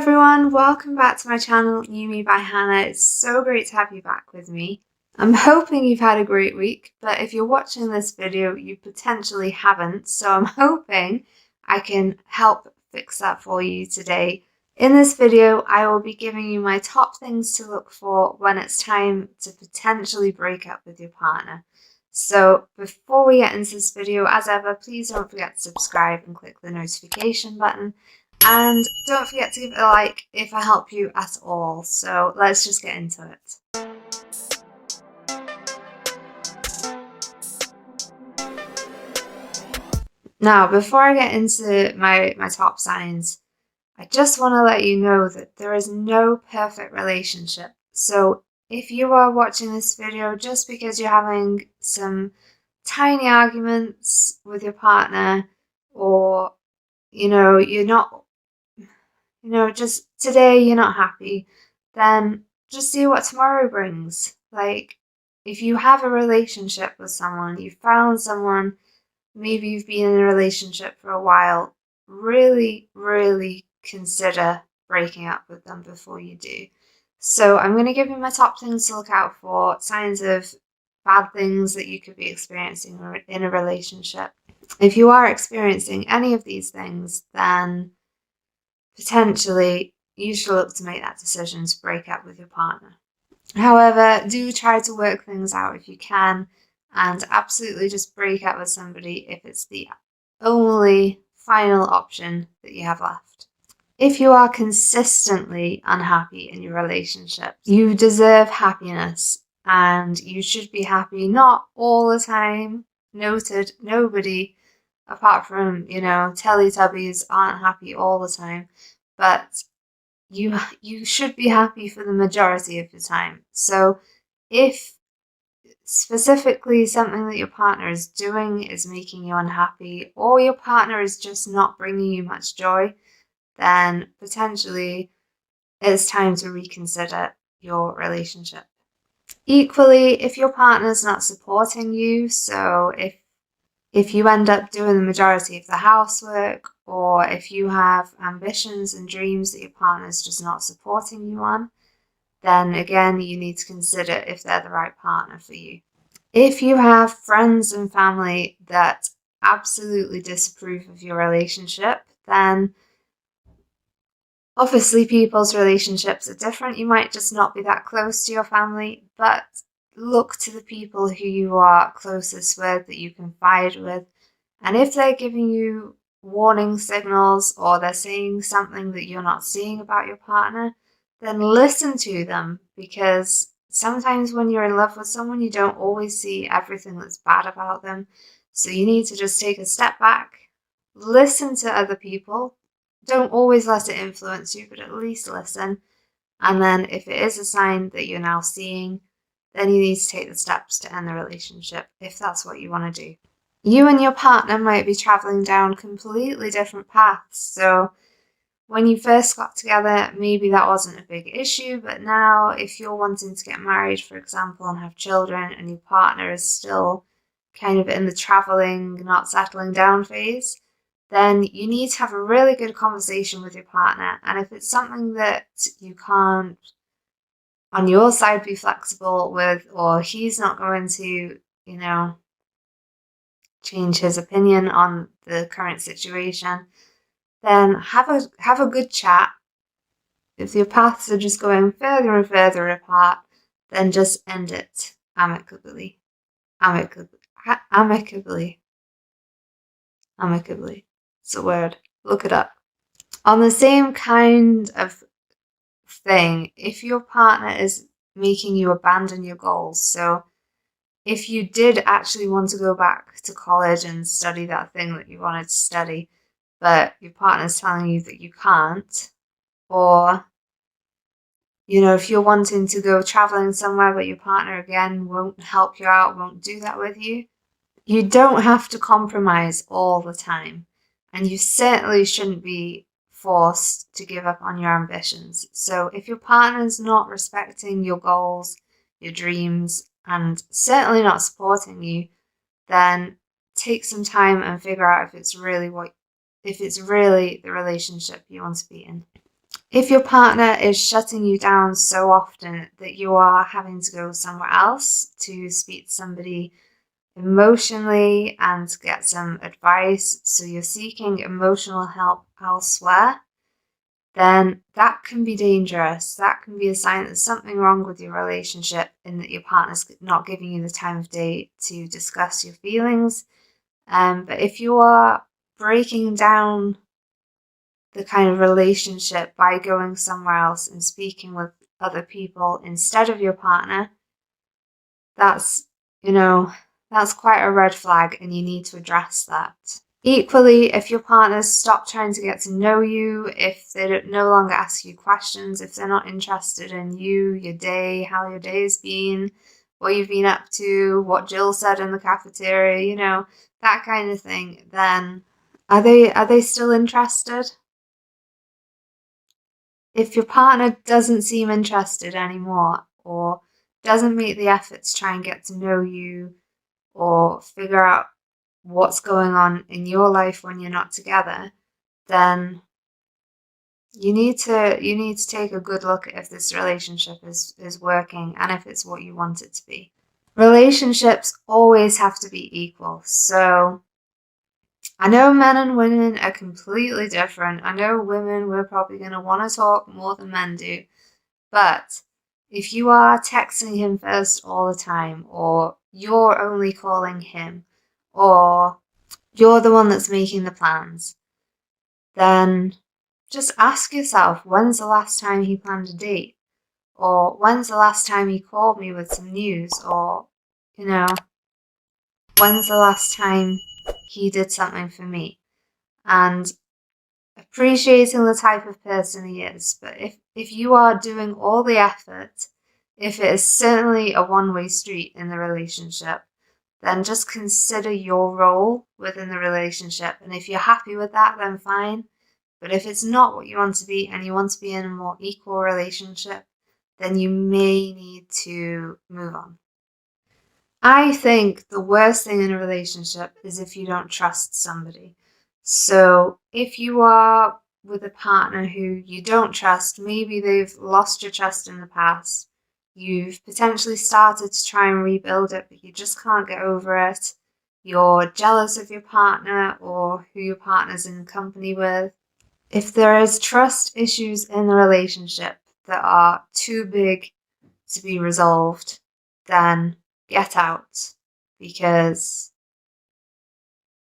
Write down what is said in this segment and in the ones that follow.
everyone, welcome back to my channel, New Me by Hannah. It's so great to have you back with me. I'm hoping you've had a great week, but if you're watching this video, you potentially haven't, so I'm hoping I can help fix that for you today. In this video, I will be giving you my top things to look for when it's time to potentially break up with your partner. So before we get into this video, as ever, please don't forget to subscribe and click the notification button. And don't forget to give it a like if I help you at all. So let's just get into it. Now, before I get into my top signs, I just want to let you know that there is no perfect relationship. So if you are watching this video just because you're having some tiny arguments with your partner, or just today you're not happy, then just see what tomorrow brings. Like, if you have a relationship with someone, you found someone, maybe you've been in a relationship for a while, really, really consider breaking up with them before you do. So I'm going to give you my top things to look out for, signs of bad things that you could be experiencing in a relationship. If you are experiencing any of these things, then potentially you should look to make that decision to break up with your partner. However, do try to work things out if you can, and absolutely just break up with somebody if it's the only final option that you have left. If you are consistently unhappy in your relationship, you deserve happiness, and you should be happy not all the time. Noted, nobody apart from, Teletubbies aren't happy all the time, but you should be happy for the majority of the time. So if specifically something that your partner is doing is making you unhappy, or your partner is just not bringing you much joy, then potentially it's time to reconsider your relationship. Equally, if your partner's not supporting you, so if you end up doing the majority of the housework, or if you have ambitions and dreams that your partner's just not supporting you on, then again, you need to consider if they're the right partner for you. If you have friends and family that absolutely disapprove of your relationship, then obviously people's relationships are different. You might just not be that close to your family, but look to the people who you are closest with, that you confide with. And if they're giving you warning signals, or they're saying something that you're not seeing about your partner, then listen to them, because sometimes when you're in love with someone, you don't always see everything that's bad about them. So you need to just take a step back, listen to other people. Don't always let it influence you, but at least listen. And then if it is a sign that you're now seeing, then you need to take the steps to end the relationship, if that's what you want to do. You and your partner might be traveling down completely different paths. So when you first got together, maybe that wasn't a big issue, but now if you're wanting to get married, for example, and have children, and your partner is still kind of in the traveling, not settling down phase, then you need to have a really good conversation with your partner. And if it's something that you can't, on your side, be flexible with, or he's not going to, change his opinion on the current situation, then have a good chat. If your paths are just going further and further apart, then just end it amicably. Amicably. It's a word. Look it up. On the same kind of thing, if your partner is making you abandon your goals, so if you did actually want to go back to college and study that thing that you wanted to study, but your partner's telling you that you can't, or if you're wanting to go traveling somewhere but your partner again won't help you out, won't do that with you, you don't have to compromise all the time, and you certainly shouldn't be forced to give up on your ambitions. So if your partner's not respecting your goals, your dreams, and certainly not supporting you, then take some time and figure out if it's really the relationship you want to be in. If your partner is shutting you down so often that you are having to go somewhere else to speak to somebody emotionally and get some advice, so you're seeking emotional help elsewhere, then that can be dangerous. That can be a sign that there's something wrong with your relationship and that your partner's not giving you the time of day to discuss your feelings. But if you are breaking down the kind of relationship by going somewhere else and speaking with other people instead of your partner, that's, that's quite a red flag and you need to address that. Equally, if your partners stop trying to get to know you, if they no longer ask you questions, if they're not interested in you, your day, how your day's been, what you've been up to, what Jill said in the cafeteria, that kind of thing, then are they still interested? If your partner doesn't seem interested anymore or doesn't make the effort to try and get to know you or figure out what's going on in your life when you're not together, then you need to take a good look at if this relationship is working and if it's what you want it to be. Relationships always have to be equal. So I know men and women are completely different. I know women, we're probably going to want to talk more than men do. But if you are texting him first all the time, or you're only calling him, or you're the one that's making the plans, then just ask yourself, when's the last time he planned a date? Or when's the last time he called me with some news? Or, when's the last time he did something for me? And appreciating the type of person he is. But if you are doing all the effort, if it is certainly a one-way street in the relationship, then just consider your role within the relationship. And if you're happy with that, then fine. But if it's not what you want to be and you want to be in a more equal relationship, then you may need to move on. I think the worst thing in a relationship is if you don't trust somebody. So if you are with a partner who you don't trust, maybe they've lost your trust in the past, you've potentially started to try and rebuild it, but you just can't get over it, you're jealous of your partner or who your partner's in company with. If there is trust issues in the relationship that are too big to be resolved, then get out, because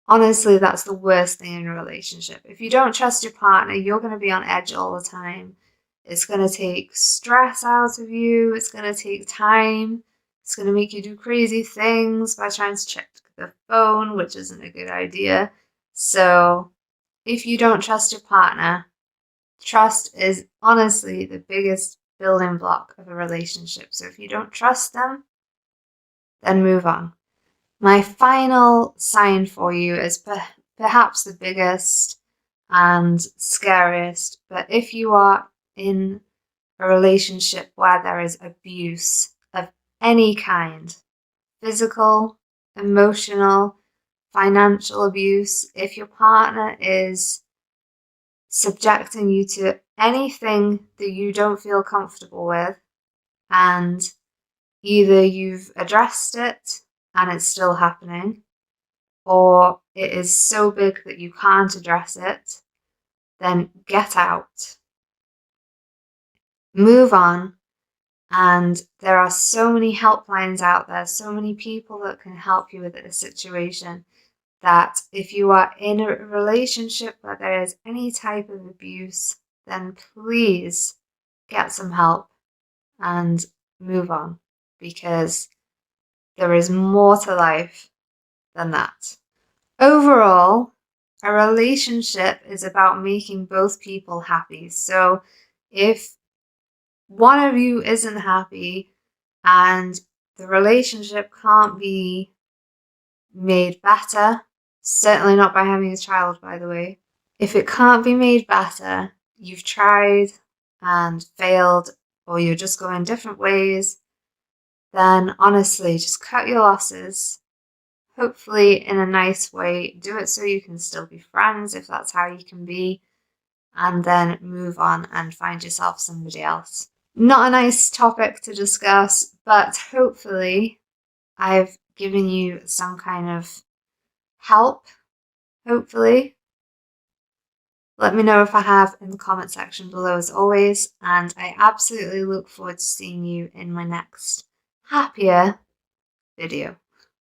honestly, that's the worst thing in a relationship. If you don't trust your partner, you're going to be on edge all the time. It's going to take stress out of you. It's going to take time. It's going to make you do crazy things by trying to check the phone, which isn't a good idea. So if you don't trust your partner, trust is honestly the biggest building block of a relationship. So if you don't trust them, then move on. My final sign for you is perhaps the biggest and scariest, but if you are in a relationship where there is abuse of any kind, physical, emotional, financial abuse, if your partner is subjecting you to anything that you don't feel comfortable with, and either you've addressed it and it's still happening, or it is so big that you can't address it, then get out. Move on. And there are so many helplines out there, so many people that can help you with this situation, that if you are in a relationship where there is any type of abuse, then please get some help and move on, because there is more to life than that. Overall, a relationship is about making both people happy. So if one of you isn't happy and the relationship can't be made better, certainly not by having a child, by the way. If it can't be made better, you've tried and failed, or you're just going different ways, then honestly, just cut your losses. Hopefully in a nice way. Do it so you can still be friends if that's how you can be. and then move on and find yourself somebody else. Not a nice topic to discuss, but hopefully I've given you some kind of help, hopefully. Let me know if I have in the comment section below as always, and I absolutely look forward to seeing you in my next happier video.